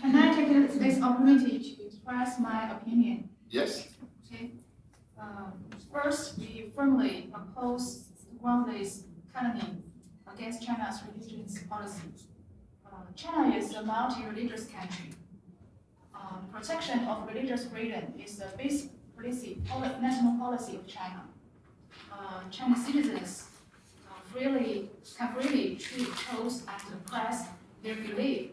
Can I take this opportunity to express my opinion? Yes. Okay. First, we firmly oppose groundless campaign against China's religious policy. China is a multi-religious country. Protection of religious freedom is the basic national policy of China. Chinese citizens can freely choose and express their belief.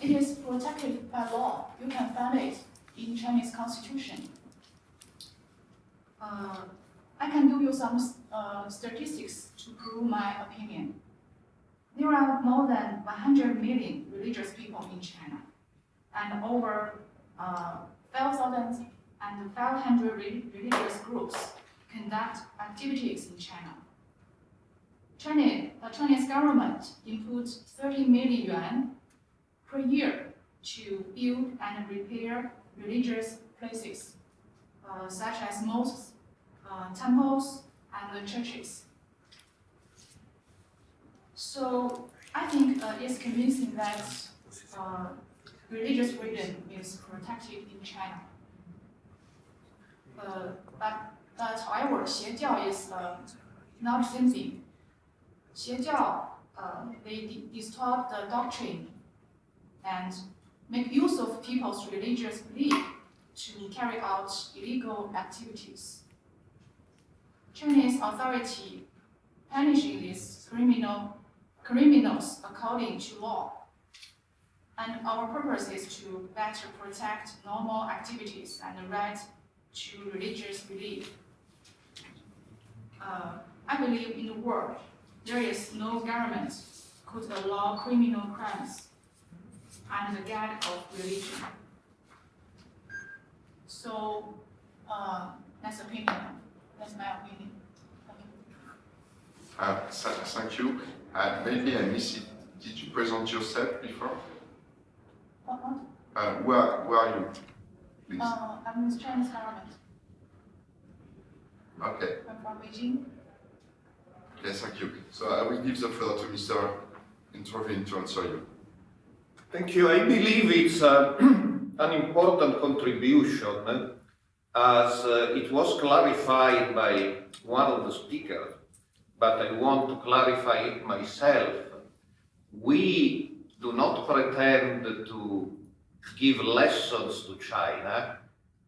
It is protected by law. You can find it in Chinese constitution. I can give you some statistics to prove my opinion. There are more than 100 million religious people in China, and over 5,500 religious groups conduct activities in China. The Chinese government inputs 30 million yuan per year to build and repair religious places, such as mosques, temples, and churches. So I think it's convincing that religious freedom is protected in China. But however, 邪教 is not the same thing. 邪教, they distort the doctrine and make use of people's religious belief to carry out illegal activities. Chinese authority punishing these criminals according to law. And our purpose is to better protect normal activities and the right to religious belief. I believe in the world, there is no government could allow criminal crimes under the guise of religion. So, that's opinion. That's my opinion. Thank you. Maybe I missed it. Did you present yourself before? What? Where are you? Please. I'm with Chinese government. Okay. I'm from Beijing. Yes, thank you. So I will give the floor to Mr. Intervene to answer you. Thank you. I believe it's an important contribution as it was clarified by one of the speakers, but I want to clarify it myself. We do not pretend to give lessons to China.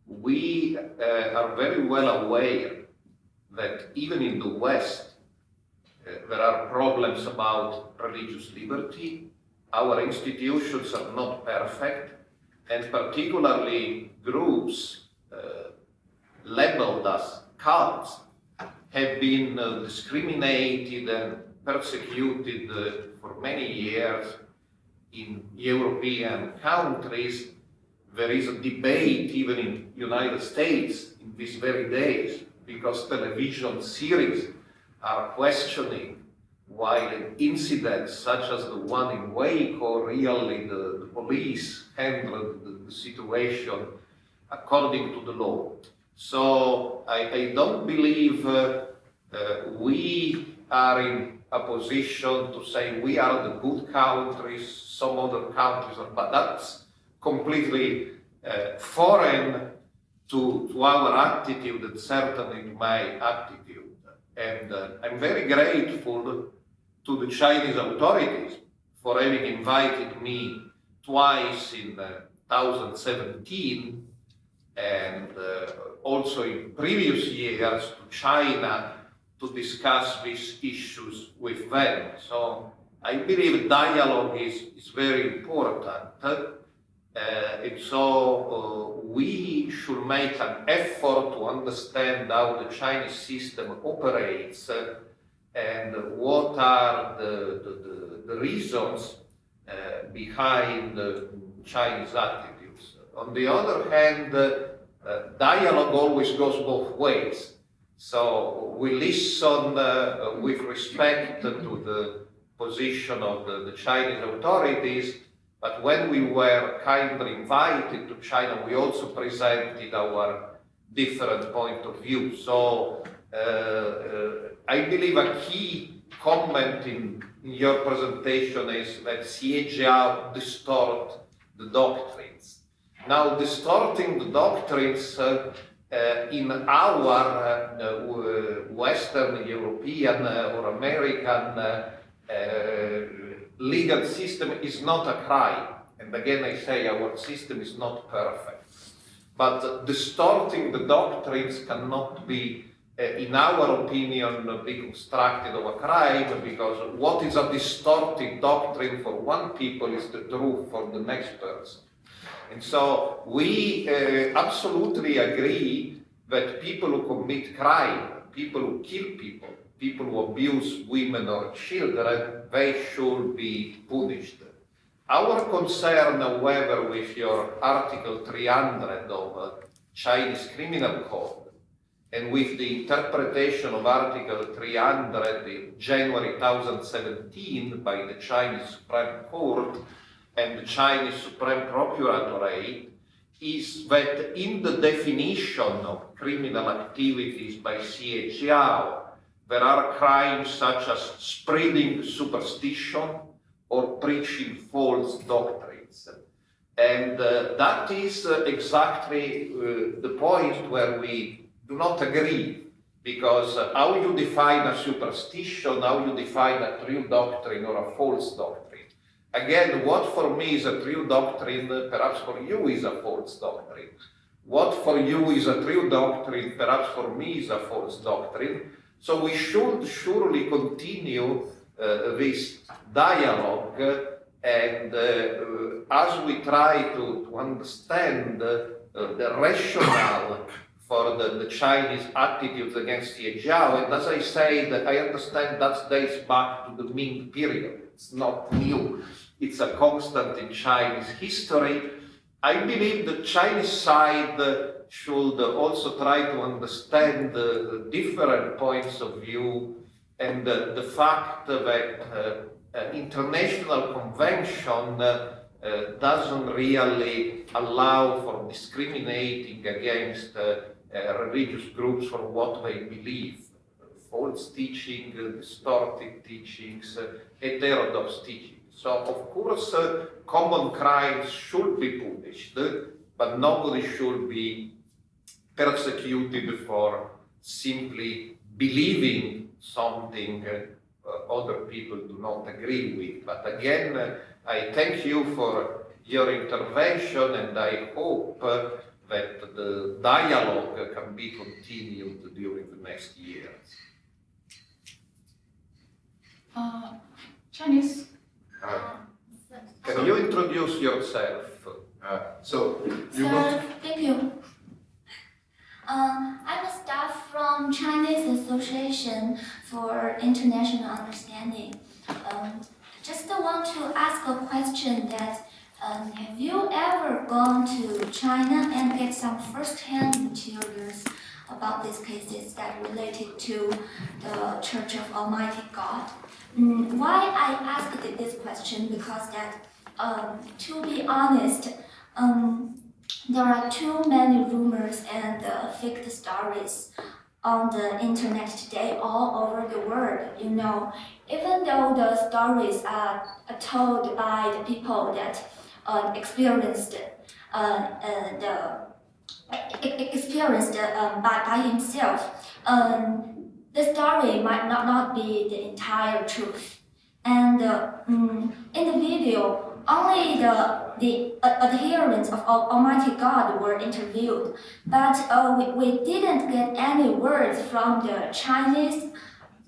We are very well aware that even in the West, there are problems about religious liberty. Our institutions are not perfect, and particularly groups labeled as cults have been discriminated and persecuted for many years in European countries. There is a debate even in the United States in these very days because television series are questioning why incidents such as the one in Waco, really the police handled the situation according to the law. So I don't believe we are in a position to say we are the good countries, some other countries are, but that's completely foreign to our attitude and certainly to my attitude. And I'm very grateful to the Chinese authorities for having invited me twice in 2017 and also in previous years to China to discuss these issues with them. So I believe dialogue is very important. And so we should make an effort to understand how the Chinese system operates and what are the reasons behind Chinese attitudes. On the other hand, dialogue always goes both ways. So we listen with respect to the position of the Chinese authorities, but when we were kindly invited to China, we also presented our different point of view. So I believe a key comment in your presentation is that Xie Jiao distort the doctrines. Now, distorting the doctrines in our Western European or American legal system is not a crime. And again, I say our system is not perfect. But distorting the doctrines cannot be, in our opinion, be constructed of a crime, because what is a distorted doctrine for one people is the truth for the next person. And so we absolutely agree that people who commit crime, people who kill people, people who abuse women or children, they should be punished. Our concern, however, with your Article 300 of Chinese Criminal Code and with the interpretation of Article 300 in January 2017 by the Chinese Supreme Court and the Chinese Supreme Procuratorate is that in the definition of criminal activities by Xie Jiao, there are crimes such as spreading superstition or preaching false doctrines. And that is exactly the point where we do not agree, because how you define a superstition, how you define a true doctrine or a false doctrine. Again, what for me is a true doctrine, perhaps for you is a false doctrine. What for you is a true doctrine, perhaps for me is a false doctrine. So we should surely continue this dialogue, and as we try to understand the rationale for the Chinese attitudes against Xie Jiao, and as I say, that I understand that dates back to the Ming period. It's not new. It's a constant in Chinese history. I believe the Chinese side should also try to understand the different points of view and the fact that international convention doesn't really allow for discriminating against religious groups for what they believe. False teaching, distorted teachings, heterodox teaching. So, of course, common crimes should be punished, but nobody should be persecuted for simply believing something other people do not agree with. But again, I thank you for your intervention, and I hope that the dialogue can be continued during the next years. Chinese. Can you introduce yourself? Thank you. I'm a staff from Chinese Association for International Understanding. Just want to ask a question that have you ever gone to China and get some first-hand materials about these cases that related to the Church of Almighty God? Why I asked this question, because that, to be honest, there are too many rumors and fake stories on the internet today all over the world, you know. Even though the stories are told by the people that experienced by himself, the story might not be the entire truth. And in the video, only the adherents of Almighty God were interviewed, but we didn't get any words from the Chinese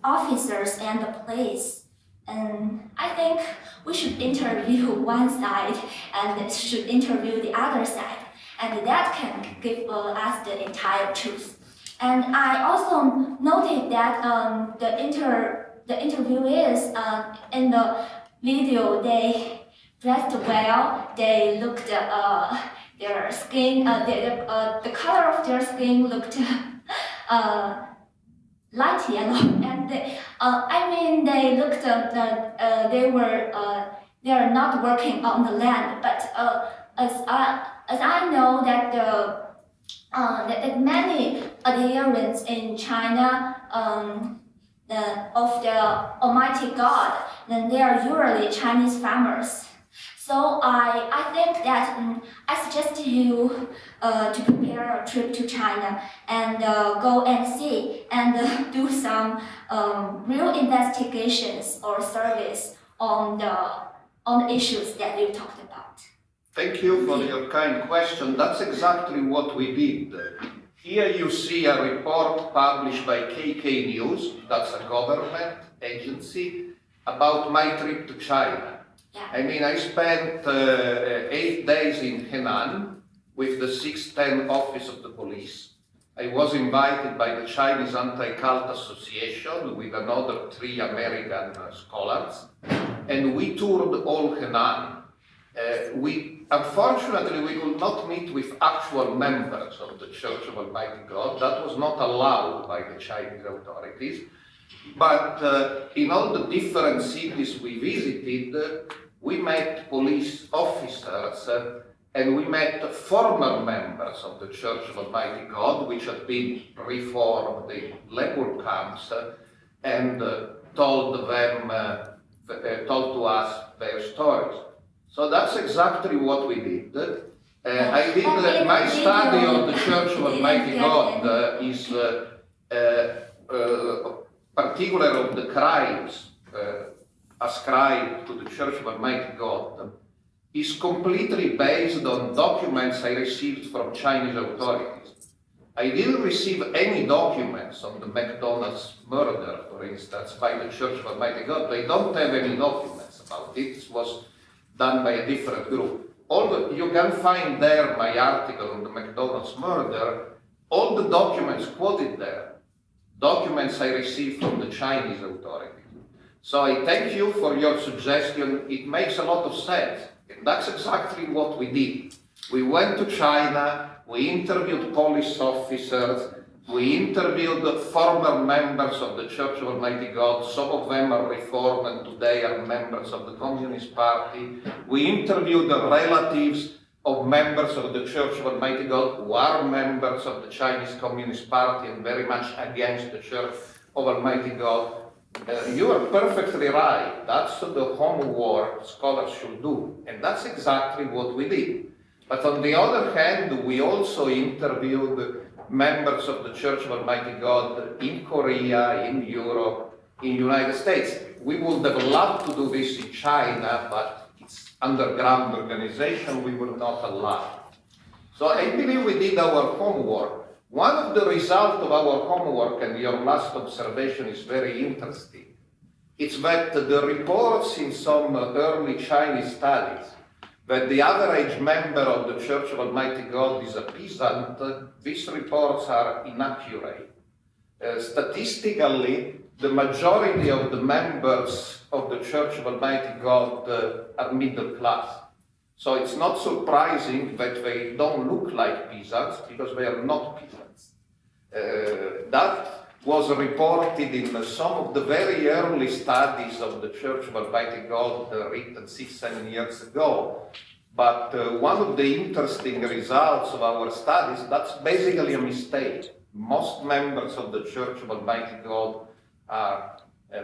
officers and the police. And I think we should interview one side and should interview the other side, and that can give us the entire truth. And I also noted that the interviewees in the video, they dressed well, they looked their skin, the color of their skin looked light yellow, and they looked they are not working on the land, but as I know that that many adherents in China of the Almighty God, then they are usually Chinese farmers. So I think that I suggest you to prepare a trip to China and go and see and do some real investigations or surveys on the issues that you talked about. Thank you for your kind question. That's exactly what we did. Here you see a report published by KK News, that's a government agency, about my trip to China. Yeah. I mean, I spent 8 days in Henan with the 610 office of the police. I was invited by the Chinese Anti-Cult Association with another 3 American scholars, and we toured all Henan. Unfortunately, we could not meet with actual members of the Church of Almighty God. That was not allowed by the Chinese authorities. But in all the different cities we visited, we met police officers and we met former members of the Church of Almighty God, which had been reformed in labor camps, and told to us their stories. So that's exactly what we did. I did my study on the Church of Almighty God is particular of the crimes ascribed to the Church of Almighty God is completely based on documents I received from Chinese authorities. I didn't receive any documents on the McDonald's murder, for instance, by the Church of Almighty God. They don't have any documents about it. It was done by a different group. You can find there my article on the McDonald's murder, all the documents quoted there, documents I received from the Chinese authorities. So I thank you for your suggestion. It makes a lot of sense. And that's exactly what we did. We went to China, we interviewed police officers, we interviewed former members of the Church of Almighty God. Some of them are reformed and today are members of the Communist Party. We interviewed the relatives of members of the Church of Almighty God who are members of the Chinese Communist Party and very much against the Church of Almighty God. You are perfectly right. That's the homework scholars should do. And that's exactly what we did. But on the other hand, we also interviewed members of the Church of Almighty God in Korea, in Europe, in the United States. We would have loved to do this in China, but it's underground organization, we were not allowed. So I believe we did our homework. One of the results of our homework, and your last observation is very interesting, it's that the reports in some early Chinese studies that the average member of the Church of Almighty God is a peasant, these reports are inaccurate. Statistically, the majority of the members of the Church of Almighty God are middle class. So it's not surprising that they don't look like peasants, because they are not peasants. That was reported in some of the very early studies of the Church of Almighty God written 6-7 years ago. But one of the interesting results of our studies, that's basically a mistake. Most members of the Church of Almighty God are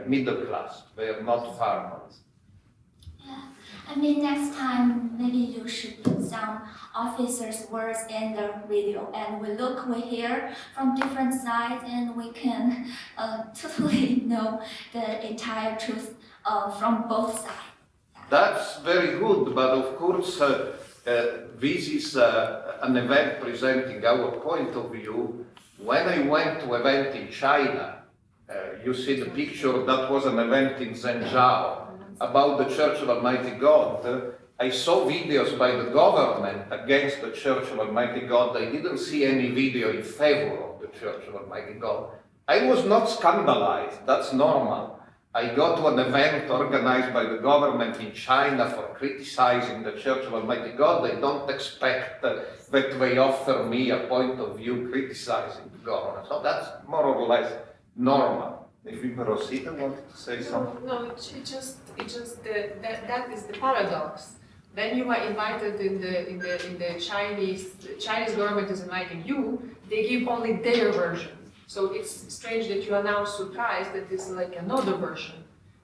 middle class. They are not farmers. Yeah. I mean, next time, maybe you should put some officers' words in the video, and we hear from different sides, and we can totally know the entire truth from both sides. That's very good, but of course, this is an event presenting our point of view. When I went to an event in China, You see the picture, that was an event in Zhengzhou about the Church of Almighty God. I saw videos by the government against the Church of Almighty God. I didn't see any video in favor of the Church of Almighty God. I was not scandalized, that's normal. I go to an event organized by the government in China for criticizing the Church of Almighty God. I don't expect that they offer me a point of view criticizing the government. So that's more or less normal. If we proceed, I wanted to say something. No, it just that is the paradox. Then you are invited in the Chinese government is inviting you. They give only their version. So it's strange that you are now surprised that it's like another version.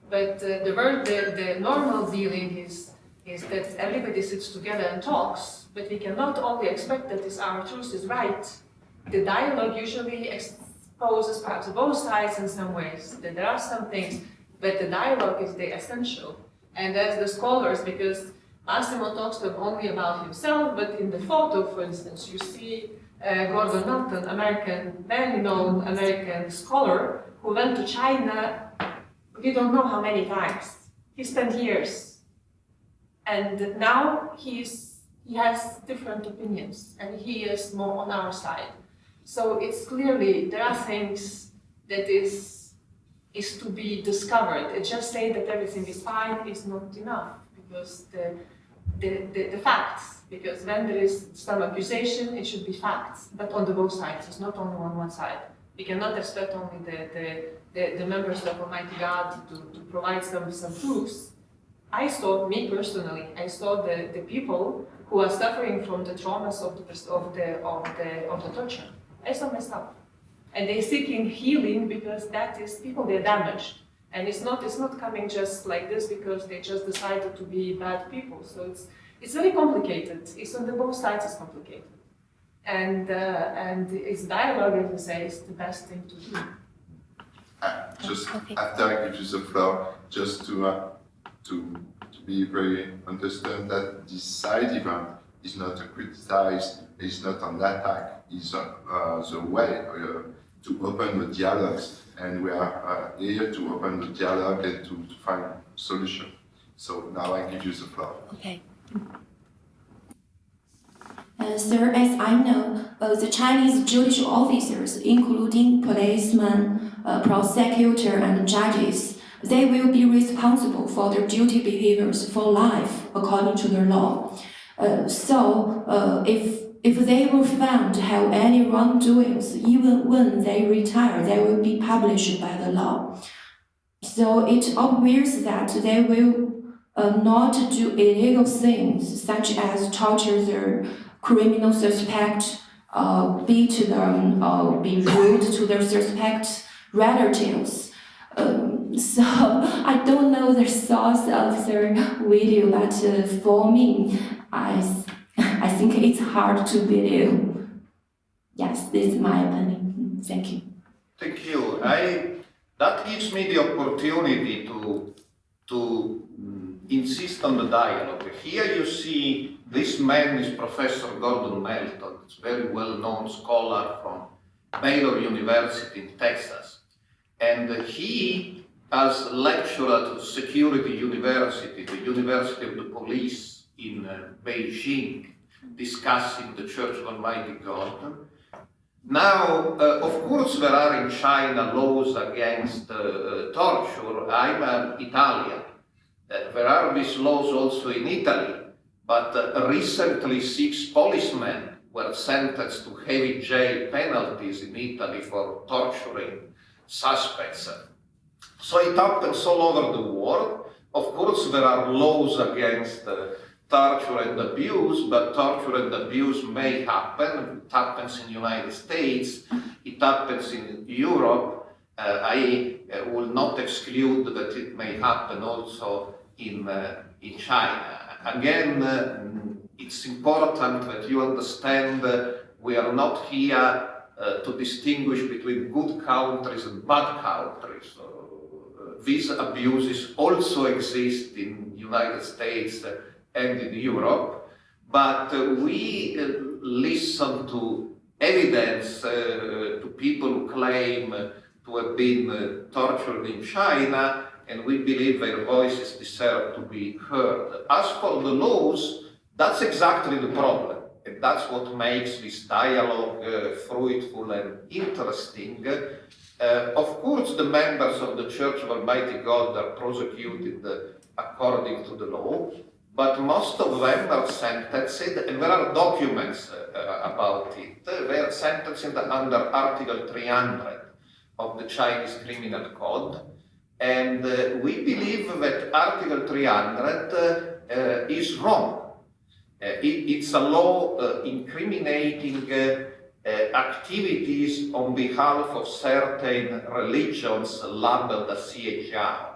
But the normal dealing is that everybody sits together and talks. But we cannot only expect that our truth is right. The dialogue usually exposes perhaps both sides in some ways. That there are some things, but the dialogue is the essential. And as the scholars, because Massimo talks not only about himself, but in the photo, for instance, you see Gordon Norton, very known American scholar, who went to China, we don't know how many times. He spent years. And now he has different opinions, and he is more on our side. So it's clearly, there are things that is to be discovered. And just saying that everything is fine is not enough, because the facts, because when there is some accusation, it should be facts, but on the both sides, it's not only on one side. We cannot expect only the members of Almighty God to provide some proofs. I saw the people who are suffering from the traumas of the torture. I saw myself, and they're seeking healing because they're damaged, and it's not coming just like this because they just decided to be bad people. So it's very complicated. It's on the both sides. It's complicated, and it's dialogue, as I say, is the best thing to do. Just after I give you the floor, just to be very understand that this side event is not to criticize, it's not an attack, it's the way to open the dialogues, and we are here to open the dialogue and to find solution. So now I give you the floor. Okay. Sir, as I know, the Chinese judicial officers, including policemen, prosecutor, and judges, they will be responsible for their duty behaviors for life according to the law. If they were found to have any wrongdoings, even when they retire, they will be punished by the law. So it obvious that they will not do illegal things such as torture their criminal suspect, beat them, or be rude to their suspect relatives. So I don't know the source of their video, but for me, I think it's hard to believe. Yes, this is my opinion. Thank you. Thank you. That gives me the opportunity to insist on the dialogue. Here you see this man is Professor Gordon Melton, a very well-known scholar from Baylor University in Texas. And he, as lecturer at Security University, the University of the Police in Beijing, discussing the Church of Almighty God. Now, of course, there are in China laws against torture. I'm an Italian. There are these laws also in Italy, but recently 6 policemen were sentenced to heavy jail penalties in Italy for torturing suspects. So it happens all over the world. Of course, there are laws against torture and abuse, but torture and abuse may happen. It happens in the United States, it happens in Europe. I will not exclude that it may happen also in China. Again, it's important that you understand we are not here to distinguish between good countries and bad countries. These abuses also exist in the United States and in Europe, but we listen to evidence to people who claim to have been tortured in China, and we believe their voices deserve to be heard. As for the laws, that's exactly the problem. And that's what makes this dialogue fruitful and interesting. Of course, the members of the Church of Almighty God are prosecuted according to the law, but most of them are sentenced, and there are documents about it. They are sentenced under Article 300 of the Chinese Criminal Code, and we believe that Article 300 is wrong. It's a law incriminating activities on behalf of certain religions labeled as CHR.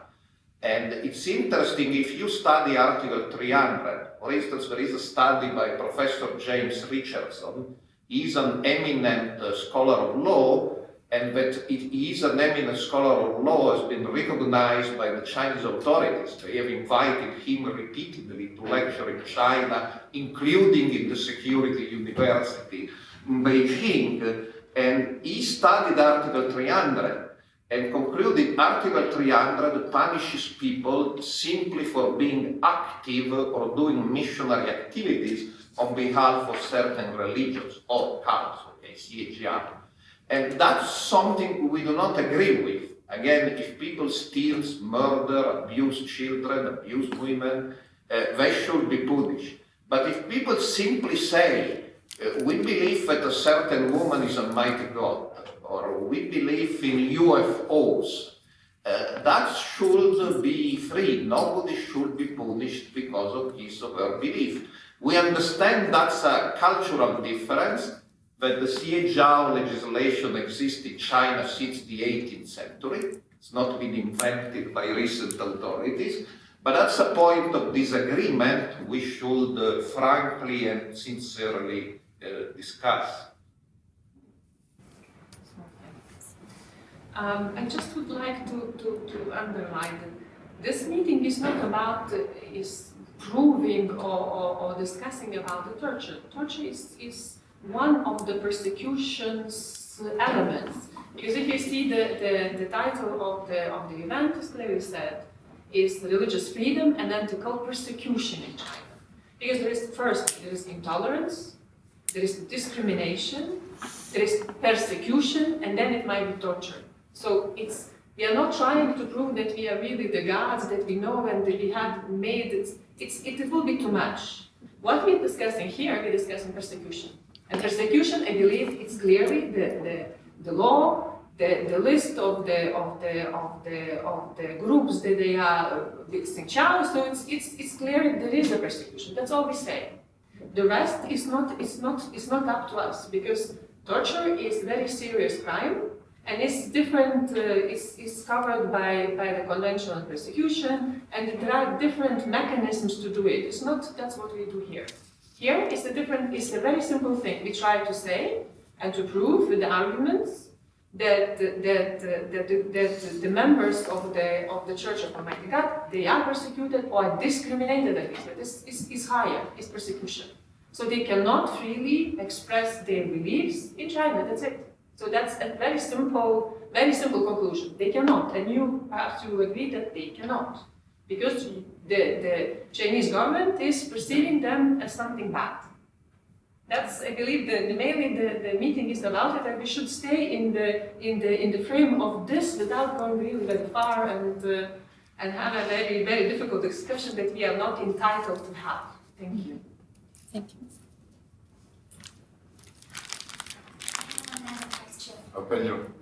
And it's interesting, if you study Article 300, for instance, there is a study by Professor James Richardson. He's an eminent scholar of law, and that he is an eminent scholar of law has been recognized by the Chinese authorities. They have invited him repeatedly to lecture in China, including in the Security University in Beijing, and he studied Article 300 and concluded Article 300 punishes people simply for being active or doing missionary activities on behalf of certain religions or cults, okay, CHR. And that's something we do not agree with. Again, if people steal, murder, abuse children, abuse women, they should be punished. But if people simply say, we believe that a certain woman is a mighty God, or we believe in UFOs, that should be free. Nobody should be punished because of his or her belief. We understand that's a cultural difference, that the CHR legislation exists in China since the 18th century. It's not been invented by recent authorities, but that's a point of disagreement we should frankly and sincerely discuss. I just would like to underline that this meeting is not about is proving or discussing about the torture. Torture is one of the persecution's elements. Because if you see the title of the event is clearly said, is religious freedom and ethical persecution in China. Because there is intolerance, there is discrimination, there is persecution, and then it might be torture. So we are not trying to prove that we are really the gods, that we know and that we have made it. It will be too much. What we're discussing here, we're discussing persecution. And persecution, I believe, it's clearly the law, the list of the groups that they are Xinjiang. So it's clear there is a persecution. That's all we say. The rest is not up to us, because torture is a very serious crime, and it's different. It's covered by the Convention on Persecution, and there are different mechanisms to do it. It's not that's what we do here. Here it's a very simple thing. We try to say and to prove with the arguments that the members of the Church of Almighty God, they are persecuted or discriminated against. This is higher, is persecution. So they cannot freely express their beliefs in China. That's it. So that's a very simple conclusion. They cannot, and you have to agree that they cannot, because the Chinese government is perceiving them as something bad. That's, I believe, mainly the meeting is about it, and we should stay in the frame of this without going really very far and have a very, very difficult discussion that we are not entitled to have. Thank you. Thank you. Open you.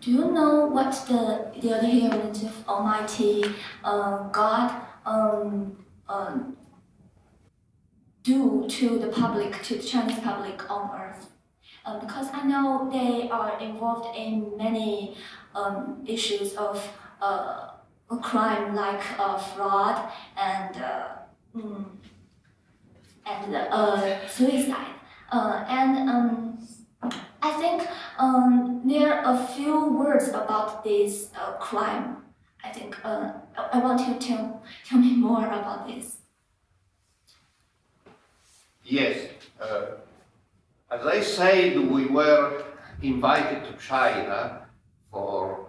Do you know what the adherents of Almighty God do to the public, to the Chinese public on earth? Because I know they are involved in many issues of crime like fraud and suicide. I think there are a few words about this crime. I think I want you to tell me more about this. Yes, as I said, we were invited to China for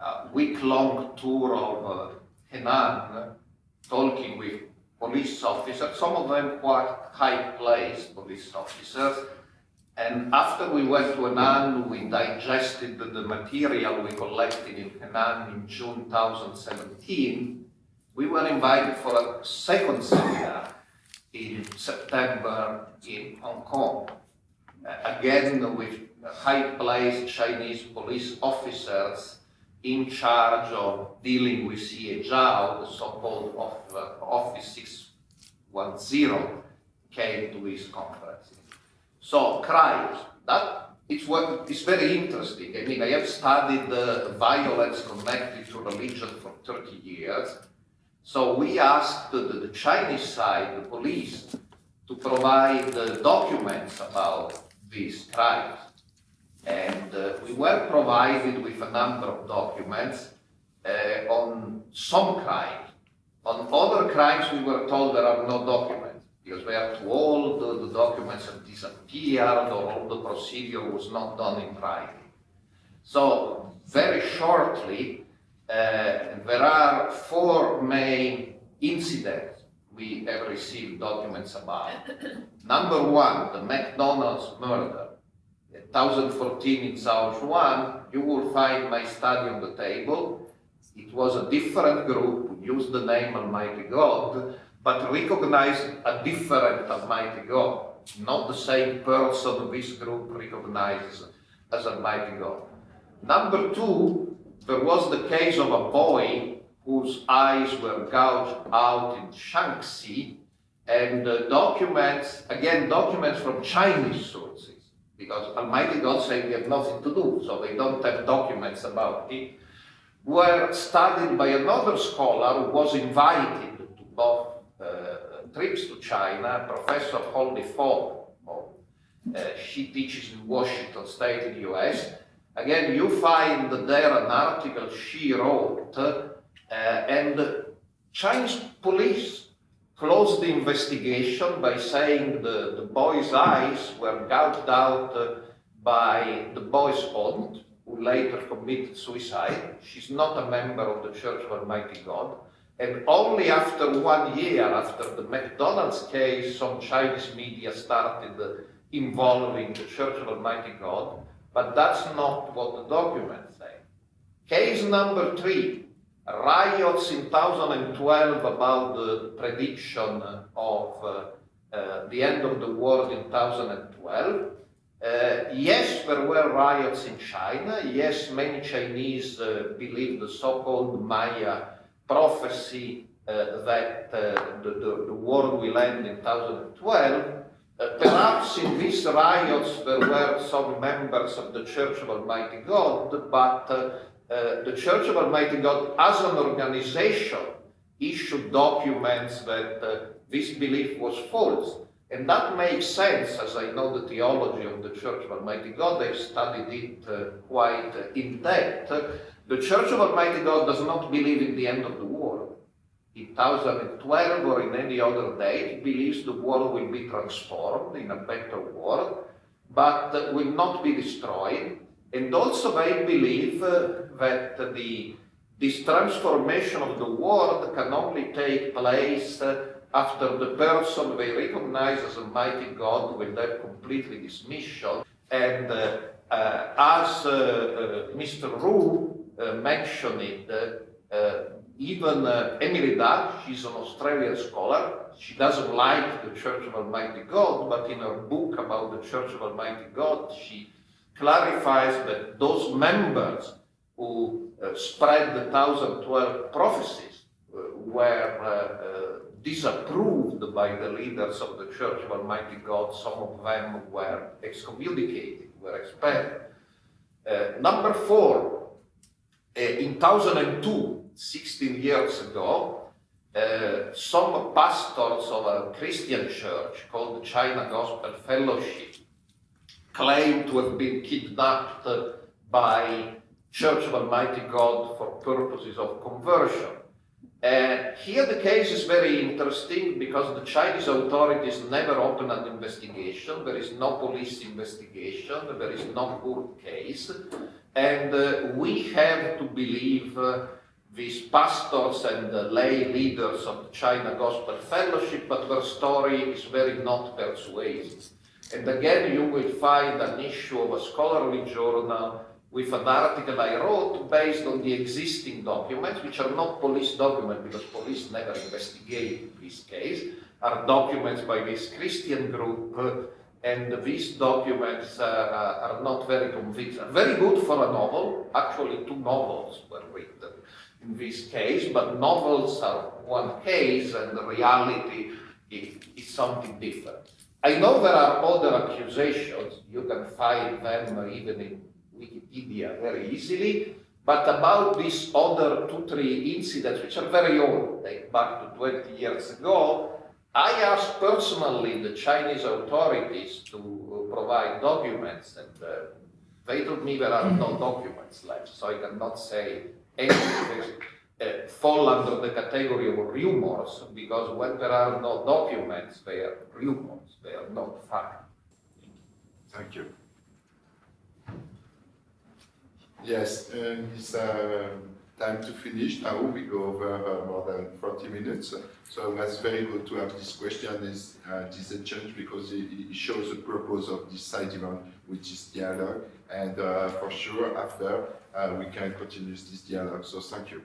a week-long tour of Henan, talking with police officers, some of them quite high-placed police officers. And after we went to Henan, we digested the material we collected in Henan in June 2017. We were invited for a second seminar in September in Hong Kong, again with high-placed Chinese police officers in charge of dealing with Xie Zhao, the so-called Office 610, came to his conference. So, crimes, it's very interesting. I mean, I have studied violence connected to religion for 30 years. So we asked the Chinese side, the police, to provide documents about these crimes. And we were provided with a number of documents on some crimes. On other crimes, we were told there are no documents, because they are too old, the documents have disappeared, or all the procedure was not done in writing. So, very shortly, there are 4 main incidents we have received documents about. Number 1, the McDonald's murder. 2014 in Sichuan, you will find my study on the table. It was a different group who used the name Almighty God, but recognized a different Almighty God, not the same person this group recognizes as Almighty God. Number 2, there was the case of a boy whose eyes were gouged out in Shaanxi, and documents from Chinese sources, because Almighty God said we have nothing to do, so they don't have documents about it, were studied by another scholar who was invited to both trips to China, Professor Holly Fogg. She teaches in Washington State in the US. Again, you find there an article she wrote, and Chinese police closed the investigation by saying the boy's eyes were gouged out by the boy's aunt, who later committed suicide. She's not a member of the Church of Almighty God. And only after 1 year, after the McDonald's case, some Chinese media started involving the Church of Almighty God, but that's not what the documents say. Case number 3, riots in 2012 about the prediction of the end of the world in 2012. Yes, there were riots in China. Yes, many Chinese believe the so-called Maya prophecy that the world will end in 2012. Perhaps in these riots there were some members of the Church of Almighty God, but the Church of Almighty God as an organization issued documents that this belief was false. And that makes sense, as I know the theology of the Church of Almighty God. I've studied it quite in depth. The Church of Almighty God does not believe in the end of the world. In 2012 or in any other date, it believes the world will be transformed in a better world, but will not be destroyed. And also they believe that this transformation of the world can only take place after the person they recognize as Almighty God will have completely dismission. And as Mr. Ru mentioned it, even Emily Duck, she's an Australian scholar, she doesn't like the Church of Almighty God, but in her book about the Church of Almighty God, she clarifies that those members who spread the 2012 prophecies were disapproved by the leaders of the Church of Almighty God. Some of them were excommunicated, were expelled. Number 4, in 2002, 16 years ago, some pastors of a Christian church called the China Gospel Fellowship claimed to have been kidnapped by Church of Almighty God for purposes of conversion. Here the case is very interesting because the Chinese authorities never open an investigation, there is no police investigation, there is no court case, and we have to believe these pastors and lay leaders of the China Gospel Fellowship, but their story is very not persuasive. And again, you will find an issue of a scholarly journal with an article I wrote based on the existing documents, which are not police documents because police never investigate this case, are documents by this Christian group, and these documents are not very convincing. Very good for a novel. Actually, 2 novels were written in this case, but novels are one case and the reality is something different. I know there are other accusations, you can find them even in Wikipedia very easily, but about these other 2-3 incidents, which are very old, date back to 20 years ago, I asked personally the Chinese authorities to provide documents, and they told me there are no documents left, so I cannot say anything. Fall under the category of rumors, because when there are no documents, they are rumors, they are not fact. Thank you. Yes, it's time to finish now. We go over more than 40 minutes. So that's very good to have this question, this exchange, because it shows the purpose of this side event, which is dialogue. And for sure, after, we can continue this dialogue. So thank you.